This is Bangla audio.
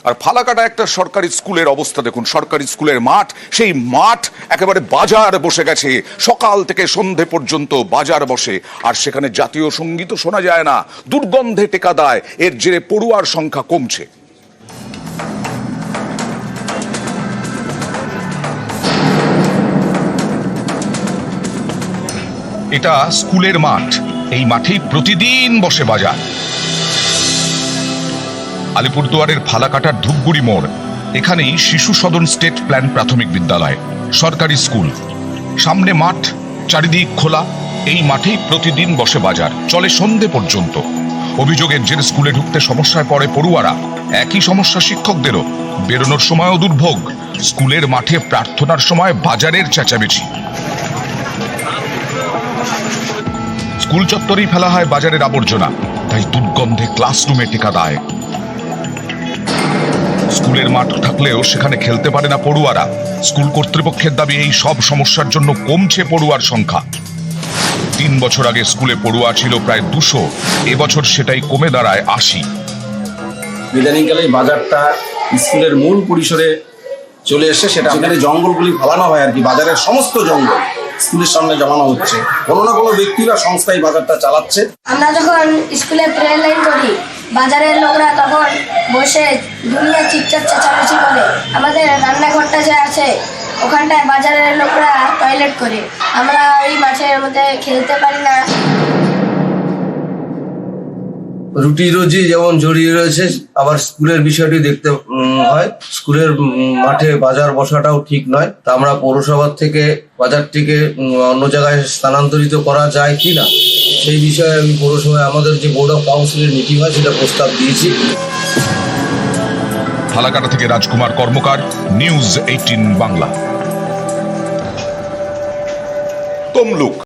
আর ফালাকাটা একটা সরকারি স্কুলের অবস্থা দেখুন, সরকারি স্কুলের মাঠ, সেই মাঠ একেবারে বাজার বসে গেছে, সকাল থেকে সন্ধে পর্যন্ত বাজার বসে, আর সেখানে জাতীয় সঙ্গীতও শোনা যায় না, দুর্গন্ধে টেকা দেয়, এর জেরে পড়ুয়ার সংখ্যা কমছে। এটা স্কুলের মাঠ, এই মাঠেই প্রতিদিন বসে বাজার। আলিপুরদুয়ারের ফালাকাটার ধূপগুড়ি মোড়, এখানেই শিশু সদন স্টেট প্ল্যান প্রাথমিক বিদ্যালয়, সরকারি স্কুল, সামনে মাঠ, চারিদিক খোলা। এই মাঠেই প্রতিদিন বসে বাজার, চলে সন্ধে পর্যন্ত। অভিযোগের জেরে স্কুলে ঢুকতে সমস্যায় পড়ে পড়ুয়ারা, একই সমস্যা শিক্ষকদেরও, বেরোনোর সময়ও দুর্ভোগ। স্কুলের মাঠে প্রার্থনার সময় বাজারের চেঁচামেচি। স্কুল চত্বরেই ফেলা হয় বাজারের আবর্জনা, তাই দুর্গন্ধে ক্লাসরুমে টেকা দেয়। স্কুলের মাঠ থাকলেও সেখানে খেলতে পারে না পড়ুয়ারা। স্কুল কর্তৃপক্ষের দাবি এই সব সমস্যার জন্য কমছে পড়ুয়ার সংখ্যা। 3 বছর আগে স্কুলে পড়ুয়া ছিল প্রায় 200, এবছর সেটাই কমে দাঁড়ায় 80। ইদানিংকালে বাজারটা স্কুলের মূল পরিসরে চলে এসে সেটা এখানে জঙ্গলগুলি ফালানো হয় আর কি, বাজারের সমস্ত জঙ্গল স্কুলের সামনে জমানো হচ্ছে। কোনো না কোনো ব্যক্তি বা সংস্থাই বাজারটা চালাচ্ছে। আমরা যখন স্কুলে প্রেয়ার লাইন করি, বাজারের লোকরা তখন বসে দুনিয়া চিৎকার চেঁচামেচি করে। আমাদের রান্নাঘরটা যে আছে ওখানটায় বাজারের লোকরা টয়লেট করে, আমরা ওই মাঠের মধ্যে খেলতে পারি না। রুটি রুজি যেমন জড়িয়ে রয়েছে, আবার স্কুলের বিষয়টি দেখতে হয়। স্কুলের মাঠে বাজার বসাটাও ঠিক নয়। তা আমরা পৌরসভার থেকে বাজারটিকে অন্য জায়গায় স্থানান্তরিত করা যায় কিনা সেই বিষয়ে আমি পৌরসভায় আমাদের যে বোর্ড অফ কাউন্সিলের মিটিং হয় সেটা প্রস্তাব দিয়েছি। ফালাকাটা থেকে রাজকুমার কর্মকার, নিউজ 18 বাংলা। তমলুক।